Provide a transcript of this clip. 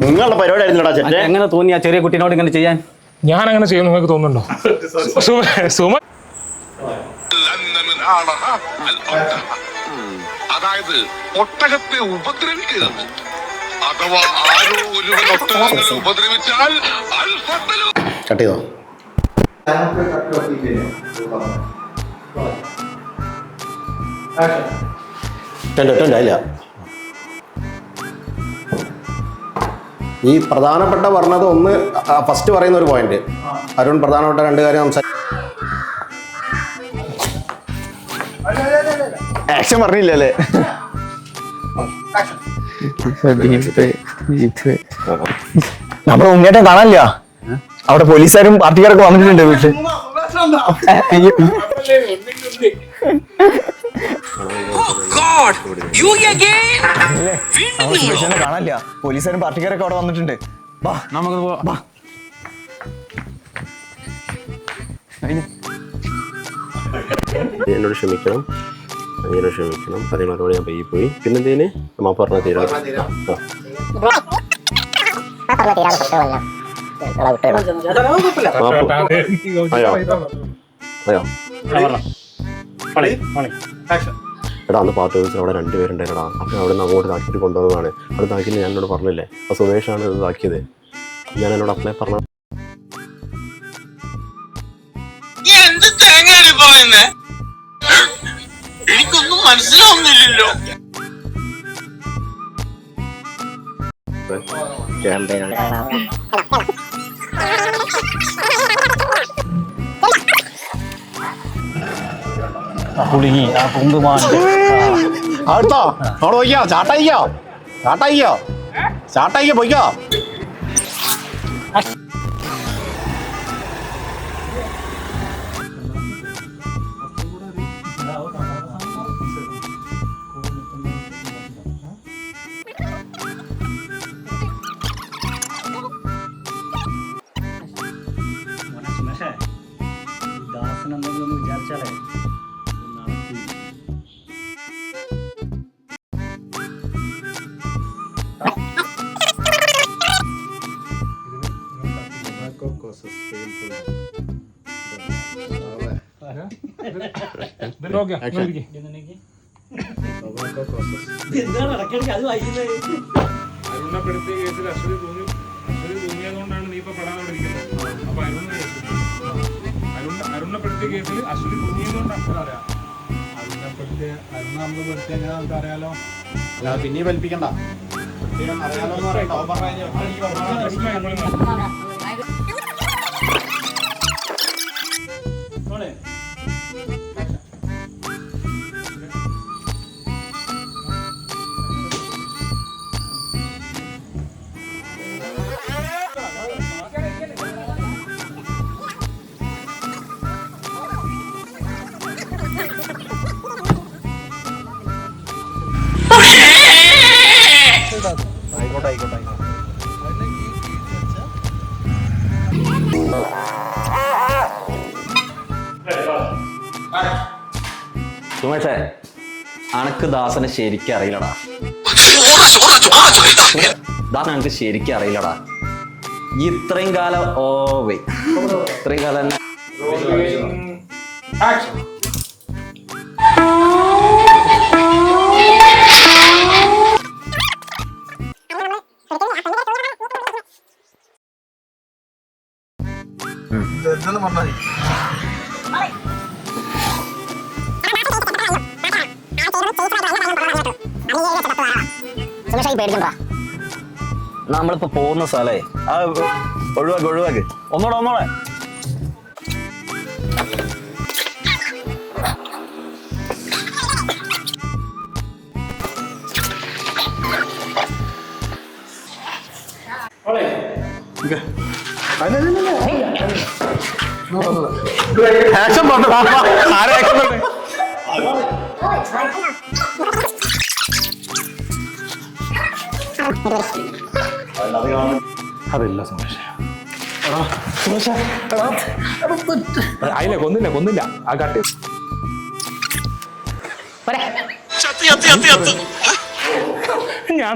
നിങ്ങളുടെ പരിപാടി ആയിരുന്നോടാ ചേട്ടൻ? എങ്ങനെ തോന്നി ആ ചെറിയ കുട്ടീനോട് ഇങ്ങനെ ചെയ്യാൻ? ഞാൻ അങ്ങനെ ചെയ്യും നിങ്ങൾക്ക് തോന്നുന്നുണ്ടോ? അതായത് ഒട്ടകത്തെ ഉപദ്രവിക്കുക അഥവാ ആരോ ഒരുവൻ ഒട്ടകങ്ങളെ ഉപദ്രവിച്ചാൽ കട്ട് ചെയ്തോ? ഇല്ല. ഈ പ്രധാനപ്പെട്ട പറഞ്ഞത് ഒന്ന് ഫസ്റ്റ് പറയുന്ന ഒരു പോയിന്റ്. അരുൺ പ്രധാനപ്പെട്ട രണ്ട് കാര്യം ആക്ഷൻ പറഞ്ഞില്ലല്ലേ? നമ്മുടെ ഉണ്ണേട്ടൻ കാണാനില്ല. അവിടെ പോലീസുകാരും പാർട്ടിക്കാരൊക്കെ വന്നിട്ടുണ്ട് വീട്ടില്. കാണാനില്ല. പോലീസുകാരും പാർട്ടിക്കാരൊക്കെ അവിടെ വന്നിട്ടുണ്ട്. വാ നമുക്ക് വാ. എന്നോട് ക്ഷമിക്കണം, അങ്ങനെ ക്ഷമിക്കണം. അതേ മറുപടി ഞാൻ പയ്യെ പോയി. പിന്നെന്തേന് അമ്മ പറഞ്ഞ തീരാ എടാ അന്ന് പാർട്ടി ഓഫീസിൽ അവിടെ രണ്ടുപേരുണ്ടായിരുന്നടാ. അപ്പം അവിടെ നിന്ന് അങ്ങോട്ട് ഇതാക്കിയിട്ട് കൊണ്ടുവന്നതാണ്. അത് ഇതാക്കിയിട്ട് ഞാൻ എന്നോട് പറഞ്ഞില്ലേ, അപ്പോൾ സുമേഷാണ് ഇത് ഇതാക്കിയത്. ഞാൻ എന്നോട് അപ്ലൈ പറഞ്ഞു. എനിക്കൊന്നും മനസ്സിലാവുന്നില്ലല്ലോ. അടുത്തോ അവിടെ പോയിക്കോ, ചാട്ടായിക്കോ, ചാട്ടായിക്കോ, ചാട്ടായിക്കോ, പോയിക്കോ. വിചാരിച്ചാലേ അരുണപ്പെടുത്തിയ കേസിൽ അശ്വതി തൂങ്ങിയതുകൊണ്ടാണ് നീ ഇപ്പൊ പെടാനോടിരിക്കുന്നത്. അപ്പൊ അരുണപ്പെടുത്തിയ കേസിൽ അശ്വതി തൂങ്ങിയതുകൊണ്ടാണ് അറിയാം. അരുണ നമ്മള് പെടുത്തിയ എങ്ങനെ നമുക്ക് അറിയാലോ. അല്ല പിന്നെ വലിപ്പിക്കണ്ട, അറിയാലോ എന്ന് പറയണ്ട. സുമേഷേ, അനക്ക് ദാസനെ ശരിക്കും അറിയില്ലടാ. ദാസൻ എനിക്ക് ശരിക്കും അറിയില്ലടാ. ഇത്രയും കാലം ഇത്രയും കാലം തന്നെ നമ്മളിപ്പോ പോകുന്ന സ്ഥലേ ഒഴിവാക്ക് ഒന്നോടെ ആക്ഷൻ പറഞ്ഞു. ആരെ ആക്ഷൻ പറഞ്ഞു? അതില്ല സുമേഷ്. അതിലെ കൊന്നില്ല ആ കട്ടി എത്തി എത്തി എത്തി എത്തി ഞാൻ